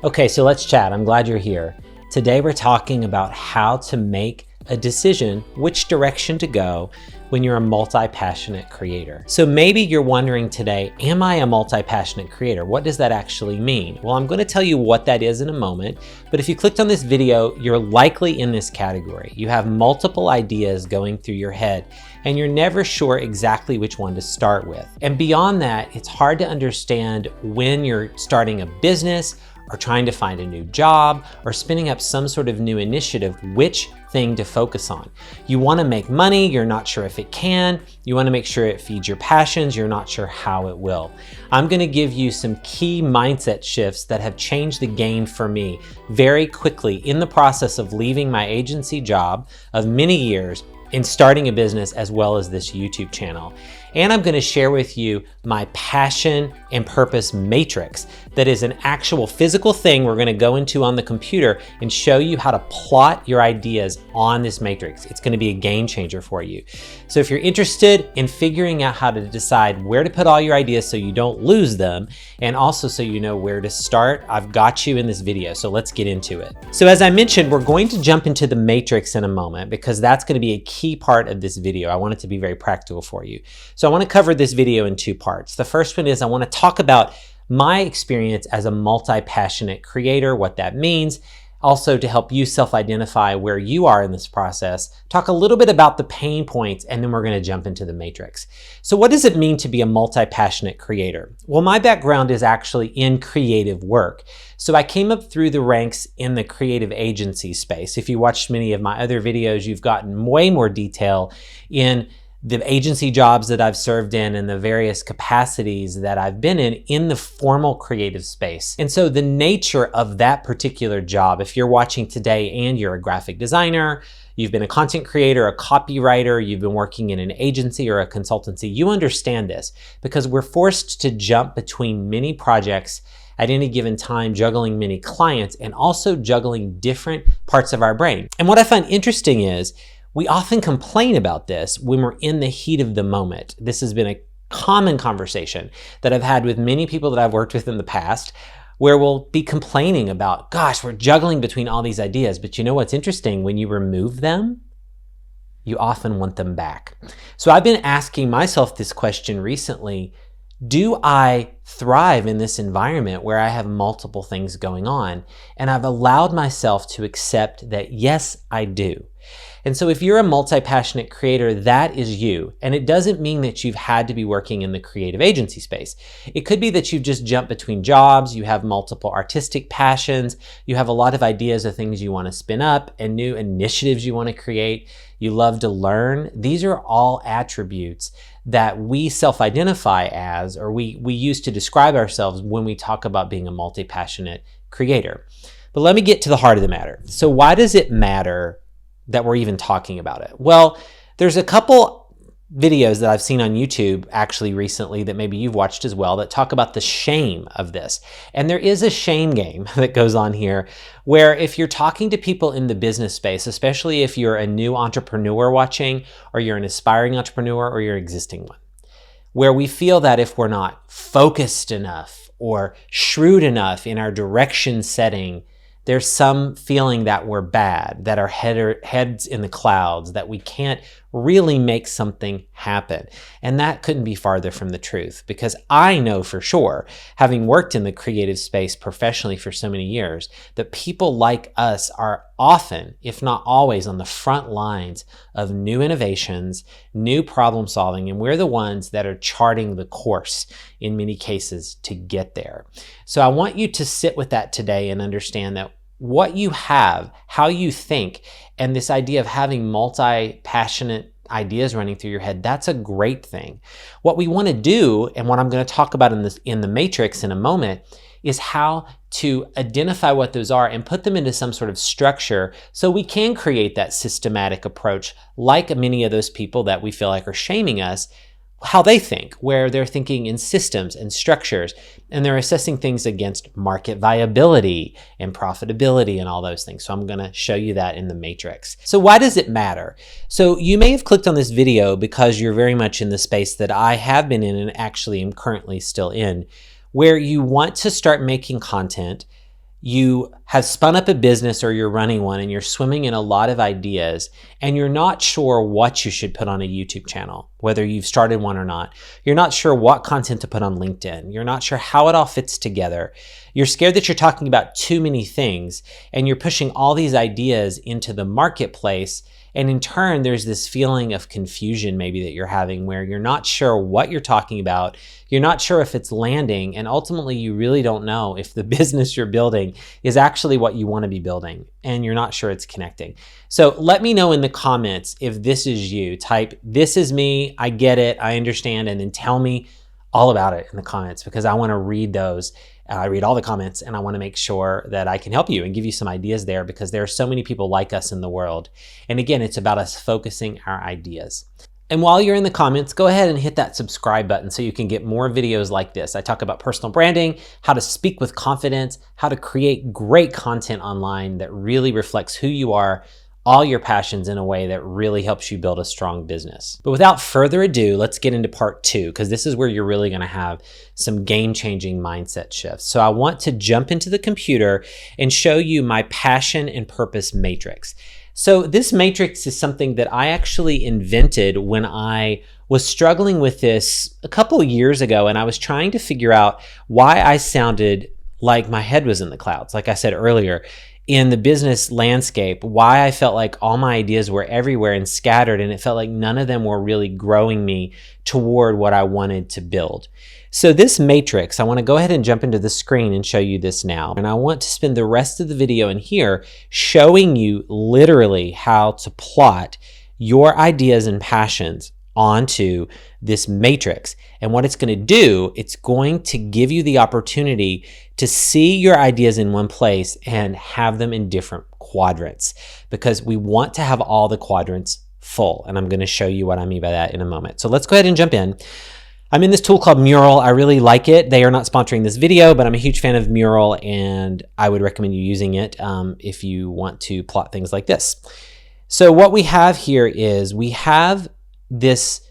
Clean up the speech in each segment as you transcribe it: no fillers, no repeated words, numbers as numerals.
Okay, so let's chat. I'm glad you're here. Today we're talking about how to make a decision which direction to go when you're a multi-passionate creator. So maybe you're wondering today, am I a multi-passionate creator? What does that actually mean? Well, I'm going to tell you what that is in a moment, but if you clicked on this video, you're likely in this category. You have multiple ideas going through your head and you're never sure exactly which one to start with. And beyond that, it's hard to understand when you're starting a business or trying to find a new job, or spinning up some sort of new initiative, which thing to focus on. You wanna make money, you're not sure if it can, you wanna make sure it feeds your passions, you're not sure how it will. I'm gonna give you some key mindset shifts that have changed the game for me very quickly in the process of leaving my agency job of many years in starting a business as well as this YouTube channel. And I'm gonna share with you my passion and purpose matrix that is an actual physical thing we're gonna go into on the computer and show you how to plot your ideas on this matrix. It's gonna be a game changer for you. So if you're interested in figuring out how to decide where to put all your ideas so you don't lose them, and also so you know where to start, I've got you in this video, so let's get into it. So as I mentioned, we're going to jump into the matrix in a moment because that's gonna be a key part of this video. I want it to be very practical for you. So I want to cover this video in two parts. The first one is I want to talk about my experience as a multi-passionate creator, what that means, also to help you self-identify where you are in this process, talk a little bit about the pain points, and then we're going to jump into the matrix. So what does it mean to be a multi-passionate creator? Well, my background is actually in creative work. So I came up through the ranks in the creative agency space. If you watched many of my other videos, you've gotten way more detail in the agency jobs that I've served in and the various capacities that I've been in the formal creative space. And so the nature of that particular job, if you're watching today and you're a graphic designer, you've been a content creator, a copywriter, you've been working in an agency or a consultancy, you understand this because we're forced to jump between many projects at any given time, juggling many clients and also juggling different parts of our brain. And what I find interesting is we often complain about this when we're in the heat of the moment. This has been a common conversation that I've had with many people that I've worked with in the past, where we'll be complaining about, gosh, we're juggling between all these ideas. But you know what's interesting? When you remove them, you often want them back. So I've been asking myself this question recently. Do I thrive in this environment where I have multiple things going on? And I've allowed myself to accept that, yes, I do. And so if you're a multi-passionate creator, that is you. And it doesn't mean that you've had to be working in the creative agency space. It could be that you've just jumped between jobs, you have multiple artistic passions, you have a lot of ideas of things you want to spin up and new initiatives you want to create, you love to learn. These are all attributes that we self-identify as, or we use to describe ourselves when we talk about being a multi-passionate creator. But let me get to the heart of the matter. So why does it matter that we're even talking about it? Well, there's a couple videos that I've seen on YouTube actually recently that maybe you've watched as well that talk about the shame of this. And there is a shame game that goes on here where if you're talking to people in the business space, especially if you're a new entrepreneur watching, or you're an aspiring entrepreneur, or you're an existing one, where we feel that if we're not focused enough or shrewd enough in our direction setting, there's some feeling that we're bad, that our heads in the clouds, that we can't really make something happen. And that couldn't be farther from the truth, because I know for sure, having worked in the creative space professionally for so many years, that people like us are often, if not always, on the front lines of new innovations, new problem solving, and we're the ones that are charting the course in many cases to get there. So I want you to sit with that today and understand that what you have, how you think, and this idea of having multi-passionate ideas running through your head, that's a great thing. What we want to do, and what I'm going to talk about in the matrix in a moment, is how to identify what those are and put them into some sort of structure so we can create that systematic approach like many of those people that we feel like are shaming us, how they think, where they're thinking in systems and structures, and they're assessing things against market viability and profitability and all those things. So I'm going to show you that in the matrix. So why does it matter? So you may have clicked on this video because you're very much in the space that I have been in and actually am currently still in, where you want to start making content. you have spun up a business or you're running one and you're swimming in a lot of ideas and you're not sure what you should put on a YouTube channel, whether you've started one or not. You're not sure what content to put on LinkedIn. You're not sure how it all fits together. You're scared that you're talking about too many things and you're pushing all these ideas into the marketplace. And in turn, there's this feeling of confusion maybe that you're having where you're not sure what you're talking about. You're not sure if it's landing. And ultimately, you really don't know if the business you're building is actually what you want to be building. And you're not sure it's connecting. So let me know in the comments if this is you. Type, "This is me. I get it. I understand." And then tell me all about it in the comments because I want to read those. I read all the comments and I want to make sure that I can help you and give you some ideas there because there are so many people like us in the world. And again, it's about us focusing our ideas. And while you're in the comments, go ahead and hit that subscribe button so you can get more videos like this. I talk about personal branding, how to speak with confidence, how to create great content online that really reflects who you are, all your passions in a way that really helps you build a strong business. But without further ado, let's get into part 2 because this is where you're really going to have some game-changing mindset shifts. So I want to jump into the computer and show you my passion and purpose matrix. So this matrix is something that I actually invented when I was struggling with this a couple of years ago, and I was trying to figure out why I sounded like my head was in the clouds. Like I said earlier, in the business landscape, why I felt like all my ideas were everywhere and scattered, and it felt like none of them were really growing me toward what I wanted to build. So this matrix, I want to go ahead and jump into the screen and show you this now. And I want to spend the rest of the video in here showing you literally how to plot your ideas and passions onto this matrix. And what it's going to do, it's going to give you the opportunity to see your ideas in one place and have them in different quadrants because we want to have all the quadrants full. And I'm going to show you what I mean by that in a moment. So let's go ahead and jump in. I'm in this tool called Mural. I really like it. They are not sponsoring this video, but I'm a huge fan of Mural and I would recommend you using it if you want to plot things like this. So what we have here is we have this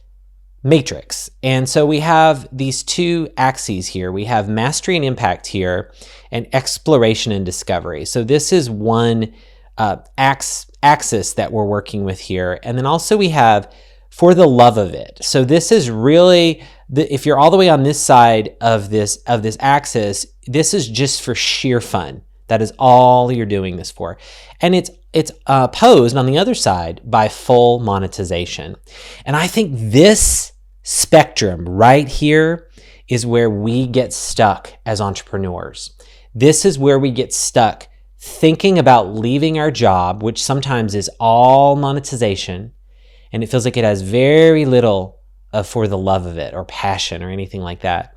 matrix. And so we have these two axes here. We have mastery and impact here and exploration and discovery. So this is one axis that we're working with here. And then also we have for the love of it. So this is really, if you're all the way on this side of this axis, this is just for sheer fun. That is all you're doing this for. And it's opposed on the other side by full monetization. And I think this spectrum right here is where we get stuck as entrepreneurs. This is where we get stuck thinking about leaving our job, which sometimes is all monetization, and it feels like it has very little for the love of it or passion or anything like that.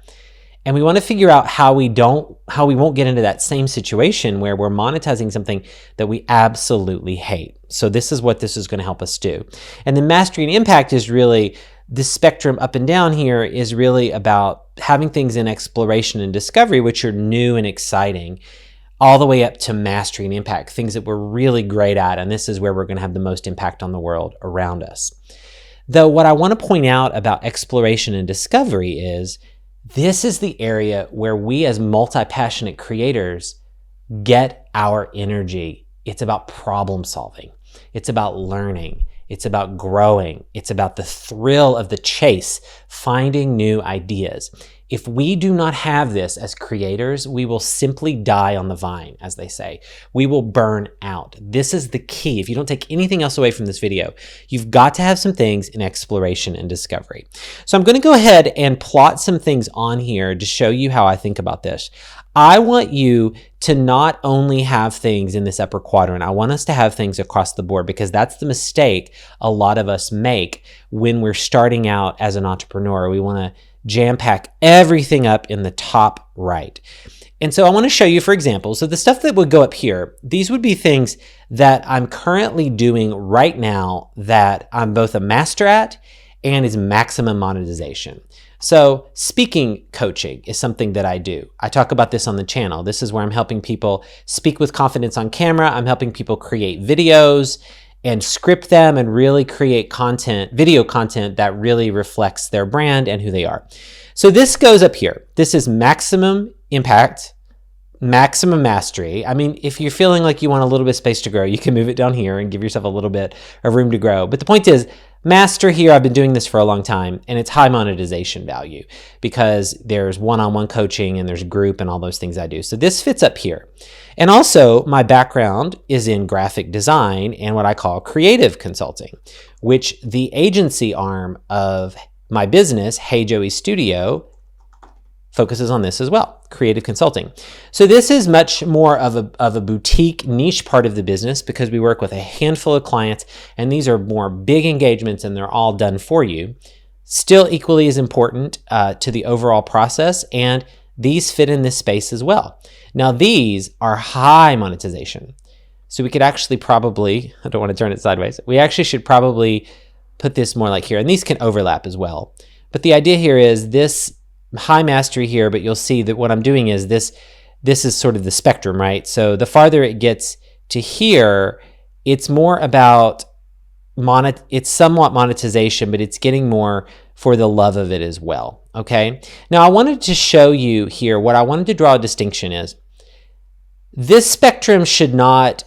And we want to figure out how we won't get into that same situation where we're monetizing something that we absolutely hate. So this is what this is going to help us do. And the mastery and impact is really, this spectrum up and down here is really about having things in exploration and discovery, which are new and exciting, all the way up to mastery and impact, things that we're really great at. And this is where we're going to have the most impact on the world around us. Though what I want to point out about exploration and discovery is this is the area where we as multi-passionate creators get our energy. It's about problem solving. It's about learning. It's about growing. It's about the thrill of the chase, finding new ideas. If we do not have this as creators, we will simply die on the vine, as they say. We will burn out. This is the key. If you don't take anything else away from this video, you've got to have some things in exploration and discovery. So I'm going to go ahead and plot some things on here to show you how I think about this. I want you to not only have things in this upper quadrant, I want us to have things across the board because that's the mistake a lot of us make when we're starting out as an entrepreneur. We want to jam-pack everything up in the top right. And so I want to show you, for example, so the stuff that would go up here, these would be things that I'm currently doing right now that I'm both a master at and is maximum monetization. So speaking coaching is something that I do. I talk about this on the channel. This is where I'm helping people speak with confidence on camera. I'm helping people create videos and script them and really create content, video content that really reflects their brand and who they are. So this goes up here. This is maximum impact, maximum mastery. I mean, if you're feeling like you want a little bit of space to grow, you can move it down here and give yourself a little bit of room to grow. But the point is, master here, I've been doing this for a long time, and it's high monetization value because there's one-on-one coaching and there's group and all those things I do. So this fits up here. And also, my background is in graphic design and what I call creative consulting, which the agency arm of my business, Hey Joey Studio, focuses on this as well, creative consulting. So this is much more of a boutique niche part of the business because we work with a handful of clients, and these are more big engagements and they're all done for you. Still equally as important to the overall process, and these fit in this space as well. Now these are high monetization. So we could actually probably, I don't want to turn it sideways, we actually should probably put this more like here, and these can overlap as well. But the idea here is this high mastery here, but you'll see that what I'm doing is this is sort of the spectrum, right? So the farther it gets to here, it's more about it's somewhat monetization, but it's getting more for the love of it as well, okay? Now I wanted to show you here, what I wanted to draw a distinction is, this spectrum should not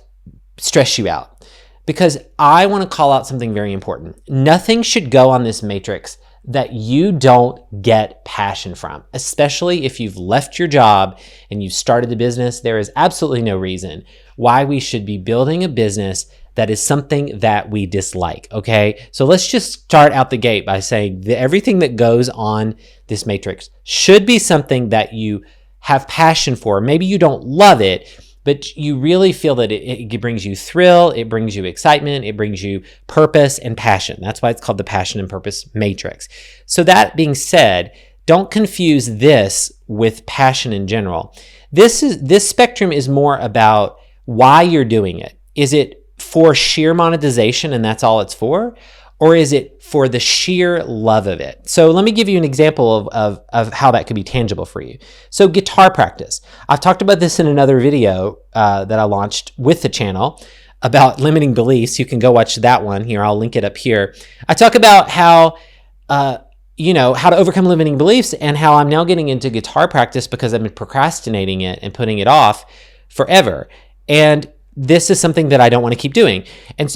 stress you out because I want to call out something very important. Nothing should go on this matrix that you don't get passion from, especially if you've left your job and you've started the business. There is absolutely no reason why we should be building a business that is something that we dislike, okay? So let's just start out the gate by saying that everything that goes on this matrix should be something that you have passion for. Maybe you don't love it, but you really feel that it brings you thrill, it brings you excitement, it brings you purpose and passion. That's why it's called the passion and purpose matrix. So that being said, don't confuse this with passion in general. This spectrum is more about why you're doing it. Is it for sheer monetization and that's all it's for? Or is it for the sheer love of it? So let me give you an example of how that could be tangible for you. So guitar practice. I've talked about this in another video that I launched with the channel about limiting beliefs. You can go watch that one here. I'll link it up here. I talk about how, how to overcome limiting beliefs and how I'm now getting into guitar practice because I've been procrastinating it and putting it off forever. And this is something that I don't want to keep doing.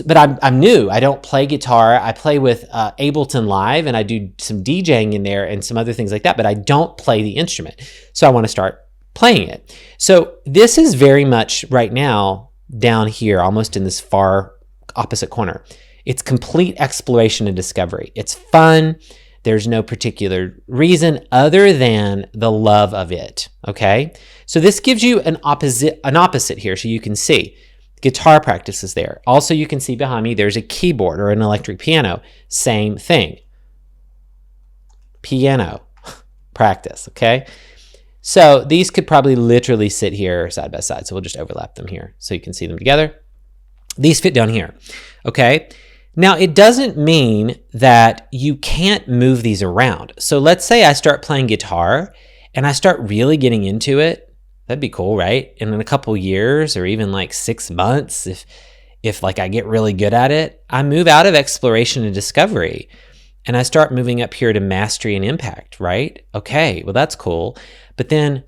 But I'm new. I don't play guitar. I play with Ableton Live and I do some DJing in there and some other things like that, but I don't play the instrument. So I want to start playing it. So this is very much right now down here, almost in this far opposite corner. It's complete exploration and discovery. It's fun. There's no particular reason other than the love of it, okay? So this gives you an opposite here so you can see. Guitar practice is there. Also, you can see behind me, there's a keyboard or an electric piano. Same thing. Piano practice, okay? So these could probably literally sit here side by side. So we'll just overlap them here so you can see them together. These fit down here, okay? Now, it doesn't mean that you can't move these around. So let's say I start playing guitar and I start really getting into it. That'd be cool, right? And in a couple years or even like 6 months, if like I get really good at it, I move out of exploration and discovery and I start moving up here to mastery and impact, right? Okay, well that's cool. But then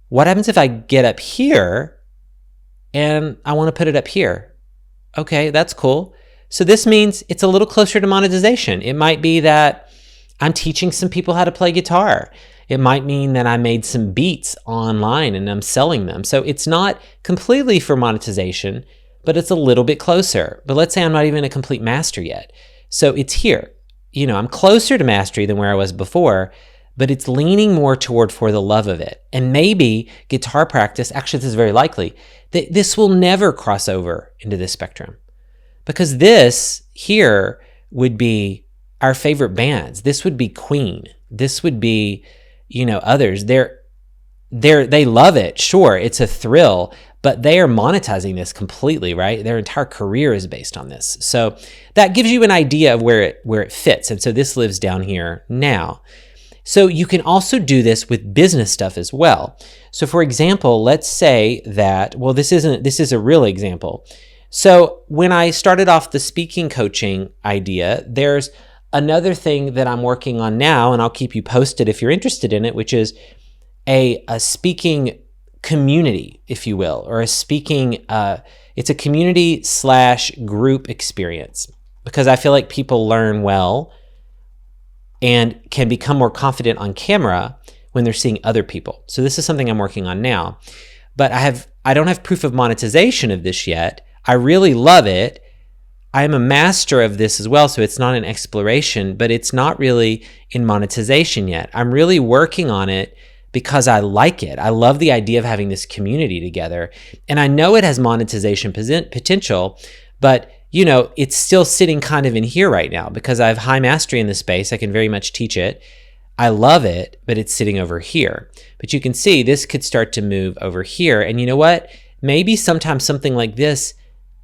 what happens if I get up here and I want to put it up here? Okay, that's cool. So this means it's a little closer to monetization. It might be that I'm teaching some people how to play guitar. It might mean that I made some beats online and I'm selling them. So it's not completely for monetization, but it's a little bit closer. But let's say I'm not even a complete master yet. So it's here. I'm closer to mastery than where I was before, but it's leaning more toward for the love of it. And maybe guitar practice, actually this is very likely, that this will never cross over into this spectrum. Because this here would be our favorite bands. This would be Queen. This would be, others. They love it. Sure, it's a thrill, but they are monetizing this completely, right? Their entire career is based on this. So that gives you an idea of where it fits. And so this lives down here now. So you can also do this with business stuff as well. So for example, let's say that, well, this is a real example. So when I started off the speaking coaching idea, there's another thing that I'm working on now, and I'll keep you posted if you're interested in it, which is a speaking community, if you will, or a speaking, it's a community / group experience, because I feel like people learn well and can become more confident on camera when they're seeing other people. So this is something I'm working on now, but I don't have proof of monetization of this yet. I really love it. I'm a master of this as well, so it's not an exploration, but it's not really in monetization yet. I'm really working on it because I like it. I love the idea of having this community together. And I know it has monetization potential, but it's still sitting kind of in here right now because I have high mastery in this space. I can very much teach it. I love it, but it's sitting over here. But you can see this could start to move over here. And you know what? Maybe sometimes something like this,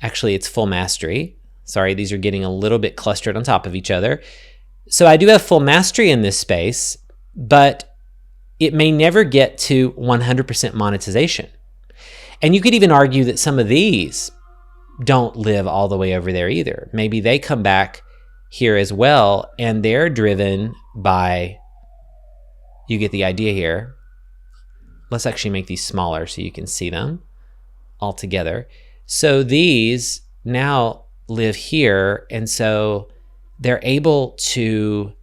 actually it's full mastery. Sorry, these are getting a little bit clustered on top of each other. So I do have full mastery in this space, but it may never get to 100% monetization. And you could even argue that some of these don't live all the way over there either. Maybe they come back here as well, and they're driven by, you get the idea here. Let's actually make these smaller so you can see them all together. So these now live here, and so they're able to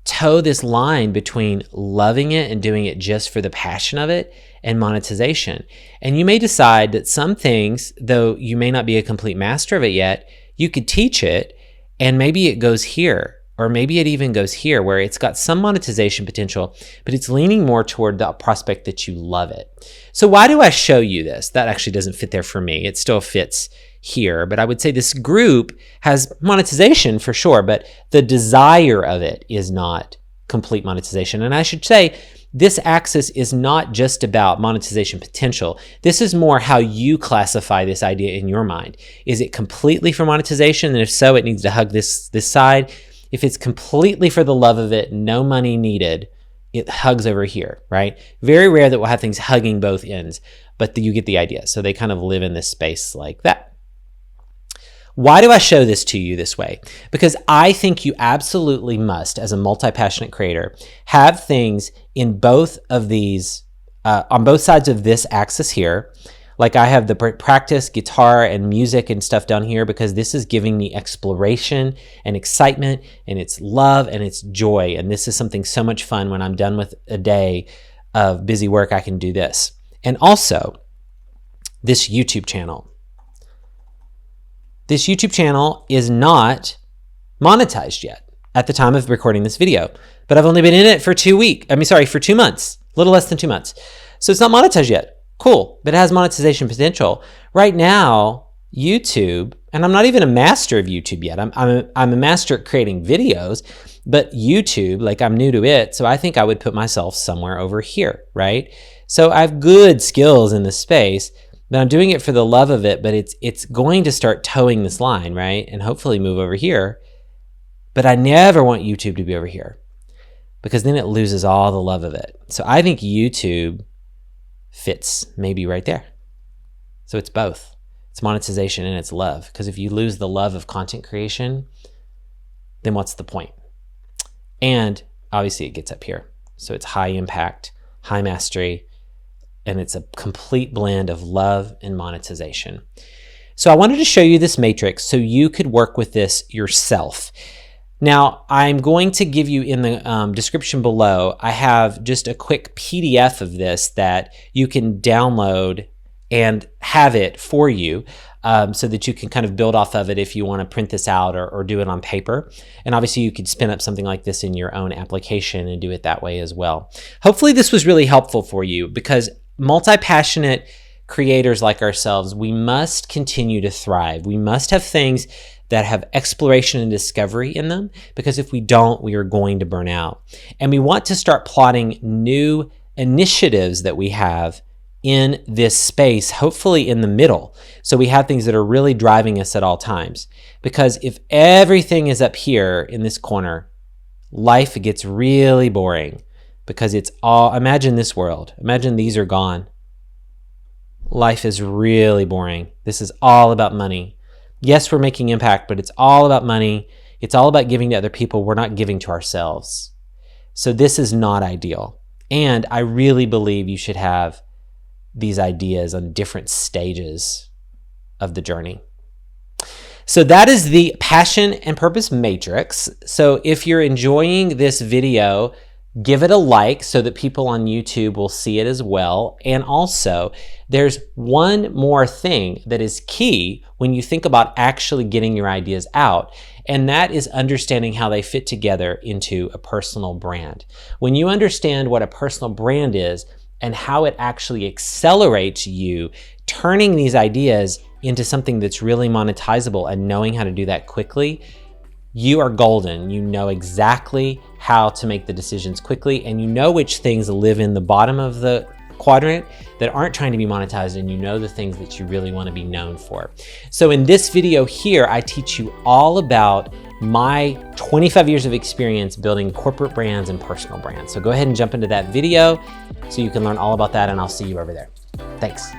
toe this line between loving it and doing it just for the passion of it and monetization. And you may decide that some things, though you may not be a complete master of it yet, you could teach it, and maybe it goes here, or maybe it even goes here where it's got some monetization potential, but it's leaning more toward the prospect that you love it. So why do I show you this? That actually doesn't fit there for me. It still fits here, but I would say this group has monetization for sure, but the desire of it is not complete monetization. And I should say this axis is not just about monetization potential. This is more how you classify this idea in your mind. Is it completely for monetization? And if so, it needs to hug this side. If it's completely for the love of it, no money needed, it hugs over here, right? Very rare that we'll have things hugging both ends, but you get the idea. So they kind of live in this space like that. Why do I show this to you this way? Because I think you absolutely must, as a multi-passionate creator, have things in both of these, on both sides of this axis here. Like I have the practice, guitar, and music and stuff down here because this is giving me exploration and excitement, and it's love and it's joy. And this is something so much fun. When I'm done with a day of busy work, I can do this. And also, this YouTube channel. This YouTube channel is not monetized yet at the time of recording this video, but I've only been in it for 2 months, a little less than 2 months. So it's not monetized yet. Cool, but it has monetization potential. Right now, YouTube, and I'm not even a master of YouTube yet. I'm a master at creating videos, but YouTube, like I'm new to it, so I think I would put myself somewhere over here, right? So I have good skills in this space, but I'm doing it for the love of it, but it's going to start towing this line, right? And hopefully move over here. But I never want YouTube to be over here because then it loses all the love of it. So I think YouTube fits maybe right there. So it's both. It's monetization and it's love. Because if you lose the love of content creation, then what's the point? And obviously it gets up here. So it's high impact, high mastery, and it's a complete blend of love and monetization. So I wanted to show you this matrix so you could work with this yourself. Now, I'm going to give you in the description below, I have just a quick PDF of this that you can download and have it for you so that you can kind of build off of it if you want to print this out or do it on paper. And obviously you could spin up something like this in your own application and do it that way as well. Hopefully this was really helpful for you because multi-passionate creators like ourselves, we must continue to thrive. We must have things that have exploration and discovery in them, because if we don't, we are going to burn out. And we want to start plotting new initiatives that we have in this space, hopefully in the middle. So we have things that are really driving us at all times. Because if everything is up here in this corner, life gets really boring. Because it's all, imagine this world. Imagine these are gone. Life is really boring. This is all about money. Yes, we're making impact, but it's all about money. It's all about giving to other people. We're not giving to ourselves. So this is not ideal. And I really believe you should have these ideas on different stages of the journey. So that is the passion and purpose matrix. So if you're enjoying this video, give it a like so that people on YouTube will see it as well. And also, there's one more thing that is key when you think about actually getting your ideas out, and that is understanding how they fit together into a personal brand. When you understand what a personal brand is and how it actually accelerates you turning these ideas into something that's really monetizable and knowing how to do that quickly, you are golden. You know exactly how to make the decisions quickly, and you know which things live in the bottom of the quadrant that aren't trying to be monetized, and you know the things that you really want to be known for. So in this video here, I teach you all about my 25 years of experience building corporate brands and personal brands. So go ahead and jump into that video so you can learn all about that, and I'll see you over there. Thanks.